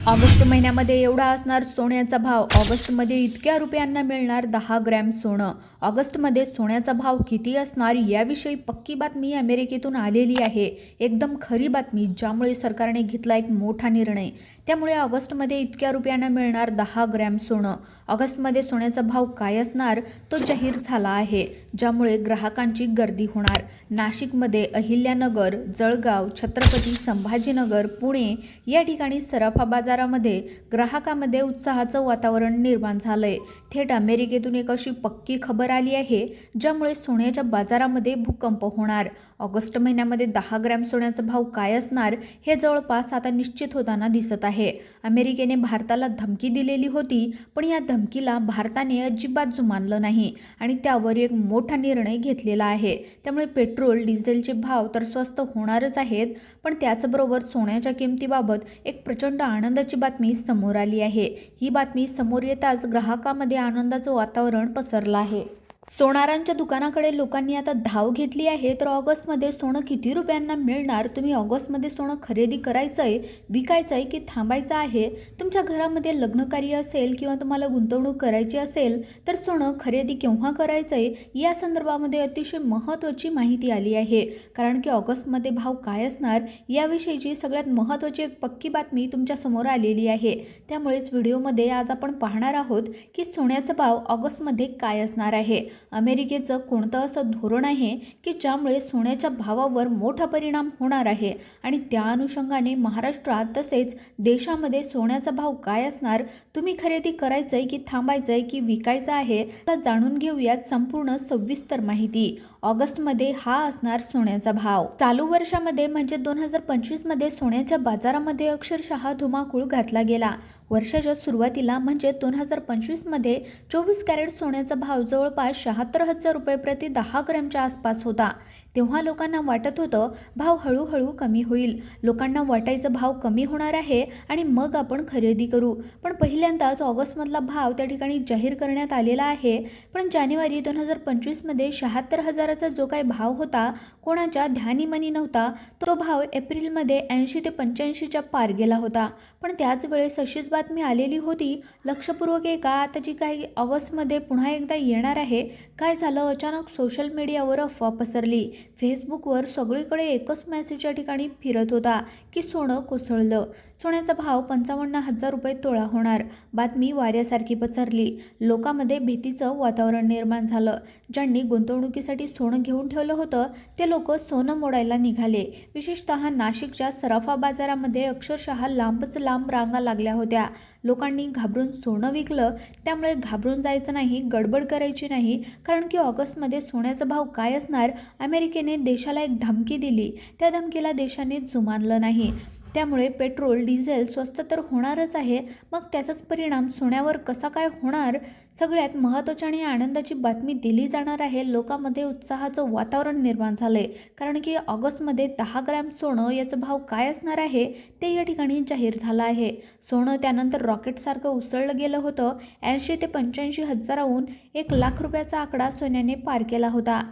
August महिन्यामध्ये एवढा असणार सोन्याचा भाव. ऑगस्टमध्ये इतक्या रुपयांना मिळणार 10 ग्रॅम सोनं. ऑगस्टमध्ये सोन्याचा भाव किती असणार याविषयी पक्की बातमी अमेरिकेतून आलेली आहे. एकदम खरी बातमी, ज्यामुळे सरकारने घेतला एक मोठा निर्णय. त्यामुळे ऑगस्टमध्ये इतक्या रुपयांना मिळणार 10 ग्रॅम सोनं. ऑगस्टमध्ये सोन्याचा भाव काय असणार तो जाहीर झाला आहे, ज्यामुळे ग्राहकांची गर्दी होणार. नाशिकमध्ये अहिल्यानगर, जळगाव, छत्रपती संभाजीनगर, पुणे या ठिकाणी सराफा बाजारामध्ये ग्राहकांमध्ये उत्साहाचं वातावरण निर्माण झालंय. थेट अमेरिकेतून एक अशी पक्की खबर आली आहे, ज्यामुळे सोन्याच्या बाजारामध्ये भूकंप होणार. ऑगस्ट महिन्यामध्ये 10 ग्रॅम सोन्याचा भाव काय असणार हे जवळपास आता निश्चित होताना दिसत आहे. अमेरिकेने भारताला धमकी दिलेली होती, पण या धमकीला भारताने अजिबात जुमानलं नाही आणि त्यावर एक मोठा निर्णय घेतलेला आहे. त्यामुळे पेट्रोल डिझेलचे भाव तर स्वस्त होणारच आहेत, पण त्याचबरोबर सोन्याच्या किमतीबाबत एक प्रचंड आनंदाची बातमी समोर आली आहे. ही बातमी समोर येताच ग्राहकांमध्ये आनंदाचं वातावरण पसरलं आहे. सोनारांच्या दुकानाकडे लोकांनी आता धाव घेतली आहे. तर ऑगस्टमध्ये सोनं किती रुपयांना मिळणार? तुम्ही ऑगस्टमध्ये सोनं खरेदी करायचंय, विकायचंय की थांबायचं आहे? तुमच्या घरामध्ये लग्नकार्य असेल किंवा तुम्हाला गुंतवणूक करायची असेल तर सोनं खरेदी केव्हा करायचंय या संदर्भामध्ये अतिशय महत्त्वाची माहिती आली आहे. कारण की ऑगस्टमध्ये भाव काय असणार याविषयीची सगळ्यात महत्त्वाची एक पक्की बातमी तुमच्या समोर आलेली आहे. त्यामुळेच व्हिडिओमध्ये आज आपण पाहणार आहोत की सोन्याचा भाव ऑगस्टमध्ये काय असणार आहे. अमेरिकेचं कोणतं असं धोरण आहे की ज्यामुळे सोन्याच्या भावावर मोठा परिणाम होणार आहे आणि त्या अनुषंगाने महाराष्ट्रात तसेच देशामध्ये सोन्याचा भाव काय असणार, तुम्ही खरेदी करायचंय की थांबायचंय की विकायचं आहे, तर जाणून घेऊयात संपूर्ण सविस्तर माहिती. ऑगस्टमध्ये हा असणार सोन्याचा भाव. चालू वर्षामध्ये म्हणजे 2025 मध्ये सोन्याच्या बाजारामध्ये अक्षरशः धुमाकूळ घातला गेला. वर्षाच्या सुरुवातीला म्हणजे 2025 मध्ये 24 कॅरेट सोन्याचा भाव जवळपास 76,000 रुपये प्रति 10 ग्रॅमच्या आसपास होता. तेव्हा लोकांना वाटत होतं भाव हळूहळू कमी होईल. लोकांना वाटायचं भाव कमी होणार आहे आणि मग आपण खरेदी करू. पण पहिल्यांदाच ऑगस्टमधला भाव त्या ठिकाणी जाहीर करण्यात आलेला आहे. पण जानेवारी 2025 मध्ये 76,000चा जो काही भाव होता, कोणाच्या ध्यानीमनी नव्हता. तो भाव एप्रिलमध्ये 80 ते 85च्या पार गेला होता. पण त्याच वेळेस अशीच बातमी आलेली होती, लक्षपूर्वक का आता जी काही ऑगस्टमध्ये पुन्हा एकदा येणार आहे. काय झालं, अचानक सोशल मीडियावर अफवा पसरली. फेसबुकवर सगळीकडे एकच मेसेज या ठिकाणी फिरत होता की सोनं कोसळलं. सोन्याचा भाव 55,000 रुपये तोळा होणार. बातमी वाऱ्यासारखी पसरली. लोकांमध्ये भीतीचं वातावरण निर्माण झालं. ज्यांनी गुंतवणुकीसाठी सोनं घेऊन ठेवलं होतं ते लोक सोनं मोडायला निघाले. विशेषतः नाशिकच्या सराफा बाजारामध्ये अक्षरशः लांबच लांब रांगा लागल्या होत्या. लोकांनी घाबरून सोनं विकलं. त्यामुळे घाबरून जायचं नाही, गडबड करायची नाही. कारण की ऑगस्टमध्ये सोन्याचा भाव काय असणार, अमेरिकेने देशाला एक धमकी दिली. त्या धमकीला देशाने जुमानलं नाही. त्यामुळे पेट्रोल डिझेल स्वस्त तर होणारच आहे, मग त्याचाच परिणाम सोन्यावर कसा काय होणार, सगळ्यात महत्त्वाची आणि आनंदाची बातमी दिली जाणार आहे. लोकांमध्ये उत्साहाचं वातावरण निर्माण झालंय. कारण की ऑगस्टमध्ये 10 ग्रॅम सोनं याचा भाव काय असणार आहे ते या ठिकाणी जाहीर झालं आहे. सोनं त्यानंतर रॉकेटसारखं उसळलं गेलं होतं. 80 ते 85 हजाराहून 1,00,000 रुपयाचा आकडा सोन्याने पार केला होता.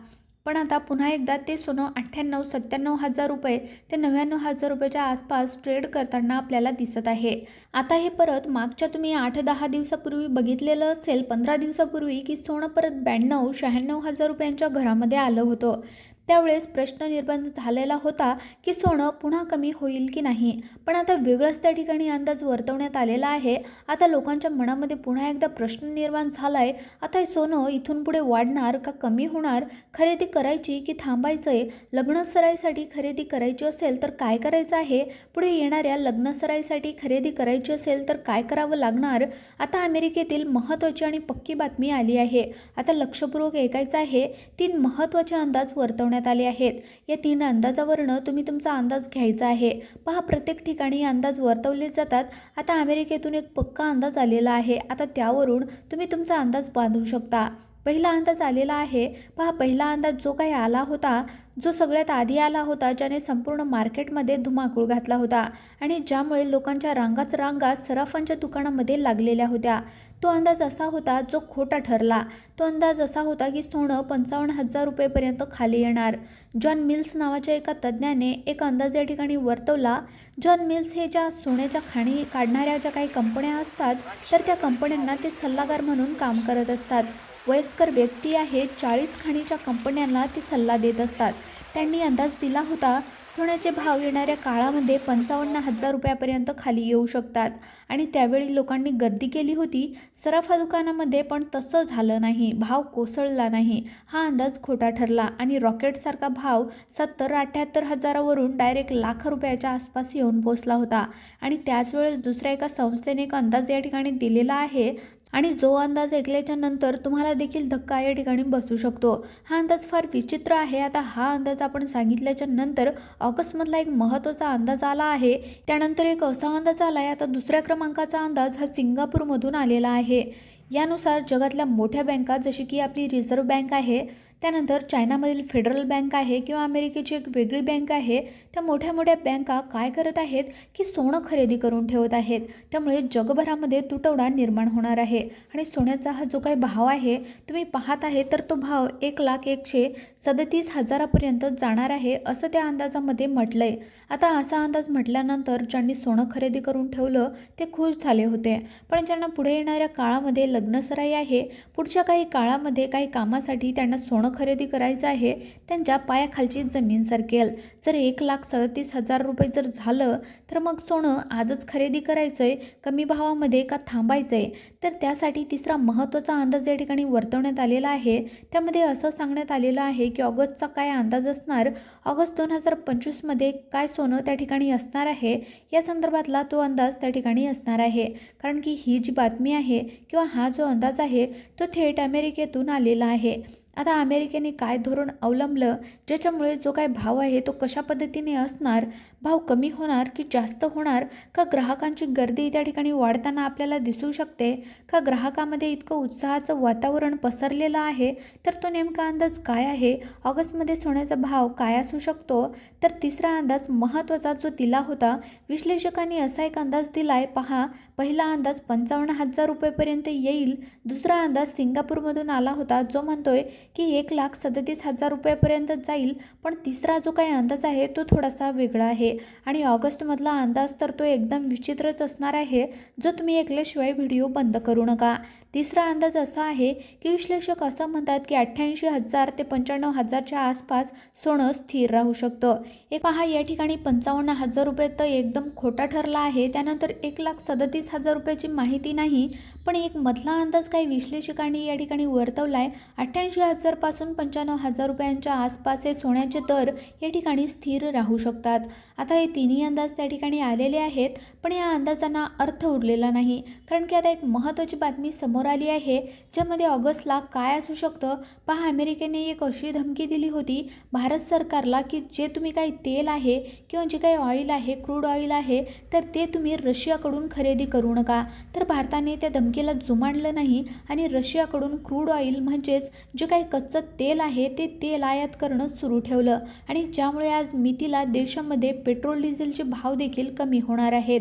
पण आता पुन्हा एकदा ते सोनं 98-97 हजार रुपये ते 99,000 रुपयाच्या आसपास ट्रेड करताना आपल्याला दिसत आहे. आता हे परत मागच्या तुम्ही 8-10 दिवसापूर्वी बघितलेलं असेल, 15 दिवसापूर्वी, की सोनं परत 92-96 हजार रुपयांच्या घरामध्ये आलं होतं. त्यावेळेस प्रश्न निर्माण झालेला होता की सोनं पुन्हा कमी होईल की नाही. पण आता वेगळंच त्या ठिकाणी अंदाज वर्तवण्यात आलेला आहे. आता लोकांच्या मनामध्ये पुन्हा एकदा प्रश्न निर्माण झाला आहे, आता सोनं इथून पुढे वाढणार का कमी होणार, खरेदी करायची की थांबायचंय, लग्नसराईसाठी खरेदी करायची असेल तर काय करायचं आहे, पुढे येणाऱ्या लग्नसराईसाठी खरेदी करायची असेल तर काय करावं लागणार. आता अमेरिकेतील महत्त्वाची आणि पक्की बातमी आली आहे. आता लक्षपूर्वक ऐकायचं आहे. 3 महत्त्वाचे अंदाज वर्तवण्यात आले आहेत. या 3 अंदाजावरनं तुम्ही तुमचा अंदाज घ्यायचा आहे. पहा, प्रत्येक ठिकाणी अंदाज वर्तवले जातात. आता अमेरिकेतून एक पक्का अंदाज आलेला आहे. आता त्यावरून तुम्ही तुमचा अंदाज बांधू शकता. पहिला अंदाज आलेला आहे। पहा, पहिला अंदाज जो काही आला होता, जो सगळ्यात आधी आला होता, ज्याने संपूर्ण मार्केटमध्ये धुमाकूळ घातला होता आणि ज्यामुळे लोकांच्या रांगाच रांगा सराफांच्या दुकानामध्ये लागलेल्या होत्या, तो अंदाज असा होता जो खोटा ठरला। तो अंदाज असा होता की सोनं 55,000 रुपयेपर्यंत खाली येणार। जॉन मिल्स नावाच्या एका तज्ज्ञाने एक अंदाज या ठिकाणी वर्तवला। जॉन मिल्स हे ज्या सोन्याच्या खाणी काढणाऱ्या ज्या काही कंपन्या असतात, तर त्या कंपन्यांना ते सल्लागार म्हणून काम करत असतात। वयस्कर व्यक्ती आहेत, 40 खाणीच्या कंपन्यांना ते सल्ला देत असतात। त्यांनी अंदाज दिला होता सोन्याचे भाव येणाऱ्या काळामध्ये 55,000 रुपयापर्यंत खाली येऊ शकतात आणि त्यावेळी लोकांनी गर्दी केली होती सराफा दुकानामध्ये, पण तसं झालं नाही, भाव कोसळला नाही। हा अंदाज खोटा ठरला आणि रॉकेटसारखा भाव 70-78 हजारावरून डायरेक्ट लाख रुपयाच्या आसपास येऊन पोचला होता। आणि त्याच वेळेस दुसऱ्या एका संस्थेने एक अंदाज या ठिकाणी दिलेला आहे आणि जो अंदाज ऐकल्याच्या नंतर तुम्हाला देखील धक्का या ठिकाणी बसू शकतो। हा अंदाज फार विचित्र आहे। आता हा अंदाज आपण सांगितल्याच्या नंतर ऑगस्टमधला एक महत्त्वाचा अंदाज आला आहे। त्यानंतर एक असा अंदाज आला आहे, आता दुसऱ्या क्रमांकाचा अंदाज हा सिंगापूरमधून आलेला आहे। यानुसार जगातल्या मोठ्या बँका, जशी की आपली रिझर्व्ह बँक आहे, त्यानंतर चायनामधील फेडरल बँक आहे किंवा अमेरिकेची एक वेगळी बँक आहे, त्या मोठ्या मोठ्या बँका काय करत आहेत की सोनं खरेदी करून ठेवत आहेत। त्यामुळे जगभरामध्ये तुटवडा निर्माण होणार आहे आणि सोन्याचा हा जो काही भाव आहे तुम्ही पाहत आहे, तर तो भाव 1,137,000पर्यंत जाणार आहे, असं त्या अंदाजामध्ये म्हटलंय। आता असा अंदाज म्हटल्यानंतर ज्यांनी सोनं खरेदी करून ठेवलं ते खुश झाले होते, पण ज्यांना पुढे येणाऱ्या काळामध्ये लग्नसराई आहे, पुढच्या काही काळामध्ये काही कामासाठी त्यांना सोनं खरेदी करायचं आहे, त्यांच्या पायाखालची जमीन सरकेल। जर 1,37,000 रुपये जर झालं तर मग सोनं आजच खरेदी करायचंय कमी भावामध्ये का थांबायचंय? तर त्यासाठी तिसरा महत्त्वाचा अंदाज या ठिकाणी वर्तवण्यात आलेला आहे। त्यामध्ये असं सांगण्यात आलेलं आहे की ऑगस्टचा काय अंदाज असणार, ऑगस्ट 2025 मध्ये काय सोनं त्या ठिकाणी असणार आहे, या संदर्भातला तो अंदाज त्या ठिकाणी असणार आहे। कारण की ही जी बातमी आहे किंवा हा जो अंदाज आहे तो थेट अमेरिकेतून आलेला आहे। आता अमेरिकेने काय धोरण अवलंबलं, ज्याच्यामुळे जो काय भाव आहे तो कशा पद्धतीने असणार, भाव कमी होणार की जास्त होणार, का ग्राहकांची गर्दी त्या ठिकाणी वाढताना आपल्याला दिसू शकते, का ग्राहकामध्ये इतकं उत्साहाचं वातावरण पसरलेलं आहे, तर तो नेमका अंदाज काय आहे, ऑगस्टमध्ये सोन्याचा भाव काय असू शकतो? तर तिसरा अंदाज महत्त्वाचा जो दिला होता, विश्लेषकांनी असा एक अंदाज दिलाय। पहा, पहिला अंदाज 55,000 रुपयेपर्यंत येईल, दुसरा अंदाज सिंगापूरमधून आला होता जो म्हणतोय की 1,37,000 रुपयापर्यंत जाईल, पण तिसरा जो काही अंदाज आहे तो थोडासा वेगळा आहे आणि ऑगस्टमधला अंदाज तर तो एकदम विचित्रच असणार आहे, जो तुम्ही ऐकल्याशिवाय व्हिडिओ बंद करू नका। तिसरा अंदाज असा आहे की विश्लेषक असं म्हणतात की 88,000 ते 95,000च्या आसपास सोनं स्थिर राहू शकतं। एक पहा, या ठिकाणी 55,000 रुपये तर एकदम खोटा ठरला आहे। त्यानंतर 1,37,000 रुपयाची माहिती नाही, पण एक मधला अंदाज काही विश्लेषकांनी या ठिकाणी वर्तवलाय। 88,000 पासून 95,000 रुपयांच्या आसपास हे सोन्याचे दर या ठिकाणी स्थिर राहू शकतात। आता हे तिन्ही अंदाज त्या ठिकाणी आलेले आहेत, पण या अंदाजांना अर्थ उरलेला नाही, कारण की आता एक महत्त्वाची बातमी समोर आली आहे, ज्यामध्ये ऑगस्टला काय असू शकतं। पहा, अमेरिकेने एक अशी धमकी दिली होती भारत सरकारला की जे तुम्ही काही तेल आहे किंवा जे काही ऑइल आहे, क्रूड ऑइल आहे, तर ते तुम्ही रशियाकडून खरेदी करू नका। तर भारताने त्या धमकीला जुमानलं नाही आणि रशियाकडून क्रूड ऑइल म्हणजेच जे काही कच्चं तेल आहे ते तेल आयात करणं सुरू ठेवलं आणि ज्यामुळे आज मितीला देशामध्ये पेट्रोल डिझेलचे भाव देखील कमी होणार आहेत।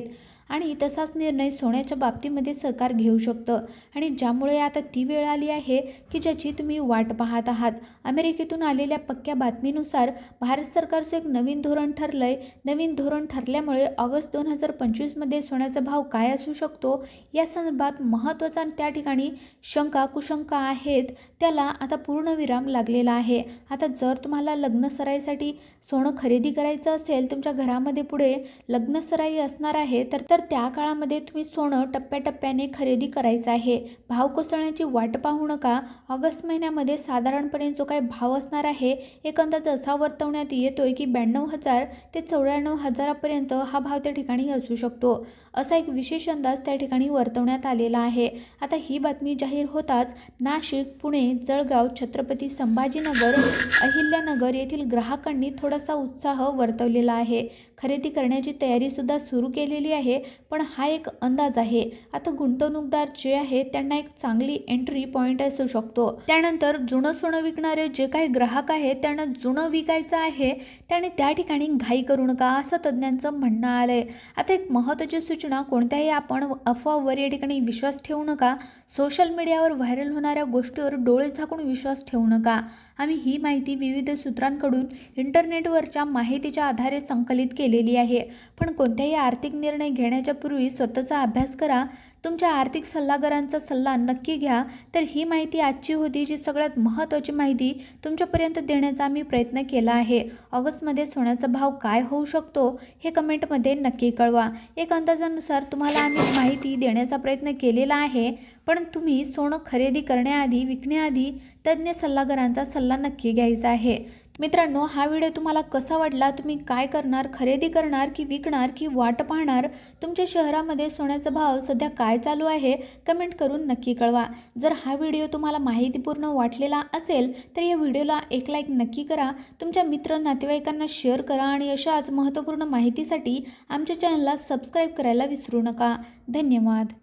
आणि तसाच निर्णय सोन्याच्या बाबतीमध्ये सरकार घेऊ शकतं आणि ज्यामुळे आता ती वेळ आली आहे की ज्याची तुम्ही वाट पाहत आहात। अमेरिकेतून आलेल्या पक्क्या बातमीनुसार भारत सरकारचं एक नवीन धोरण ठरलंय। नवीन धोरण ठरल्यामुळे ऑगस्ट 2025 मध्ये सोन्याचा भाव काय असू शकतो या संदर्भात महत्त्वाचा त्या ठिकाणी शंका कुशंका आहेत, त्याला आता पूर्णविराम लागलेला आहे। आता जर तुम्हाला लग्नसराईसाठी सोनं खरेदी करायचं असेल, तुमच्या घरामध्ये पुढे लग्नसराई असणार आहे, तर त्या काळामध्ये तुम्ही सोनं टप्प्याटप्प्याने खरेदी करायचं आहे। भाव कोसळण्याची वाट पाहू नका। ऑगस्ट महिन्यामध्ये साधारणपणे जो काही भाव असणार आहे, एक अंदाज असा वर्तवण्यात येतोय की 92,000 ते 94,000पर्यंत हा भाव त्या ठिकाणी असू शकतो, असा एक विशेष अंदाज त्या ठिकाणी वर्तवण्यात आलेला आहे। आता ही बातमी जाहीर होताच नाशिक, पुणे, जळगाव, छत्रपती संभाजीनगर, अहिल्यानगर येथील ग्राहकांनी थोडासा उत्साह वर्तवलेला आहे, खरेदी करण्याची तयारीसुद्धा सुरू केलेली आहे, पण हा एक अंदाज आहे. आता गुंतवणूकदार जे आहे त्यांना एक चांगली एंट्री पॉईंट असू शकतो. त्यानंतर जुनं सोनं विकणारे जे काही ग्राहक आहेत त्यांना जुनं विकायचं आहे, त्याने त्या ठिकाणी घाई करू नका असं तज्ज्ञांचं म्हणणं आलंय. आता एक महत्त्वाची सूचना, कोणत्याही आपण अफवावर या ठिकाणी विश्वास ठेवू नका. सोशल मीडियावर व्हायरल होणाऱ्या गोष्टीवर डोळे झाकून विश्वास ठेवू नका. आम्ही ही माहिती विविध सूत्रांकडून इंटरनेटवरच्या माहितीच्या आधारे संकलित केलेली आहे. पण कोणत्याही आर्थिक निर्णय घेण्याच्या पूर्वी स्वतःचा अभ्यास करा. तुमच्या आर्थिक सल्लागारांचा सल्ला नक्की घ्या. तर ही माहिती आजची होती, जी सगळ्यात महत्त्वाची माहिती तुमच्यापर्यंत देण्याचा आम्ही प्रयत्न केला आहे. ऑगस्टमध्ये सोन्याचा भाव काय होऊ शकतो हे कमेंटमध्ये नक्की कळवा. एक अंदाजानुसार तुम्हाला आम्ही माहिती देण्याचा प्रयत्न केलेला आहे, पण तुम्ही सोनं खरेदी करण्याआधी, विकण्याआधी तज्ज्ञ सल्लागारांचा सल्ला नक्की घ्यायचा आहे. मित्रांनो, हा व्हिडिओ तुम्हाला कसा वाटला? तुम्ही काय करणार? खरेदी करणार की विकणार की वाट पाहणार? तुमच्या शहरामध्ये सोन्याचा भाव सध्या काय चालू आहे? कमेंट करून नक्की कळवा. जर हा व्हिडिओ तुम्हाला माहितीपूर्ण वाटलेला असेल तर या व्हिडिओला एक लाईक नक्की करा. तुमच्या मित्र नातेवाईकांना शेअर करा आणि अशाच महत्त्वपूर्ण माहितीसाठी आमच्या चॅनलला सबस्क्राईब करायला विसरू नका. धन्यवाद.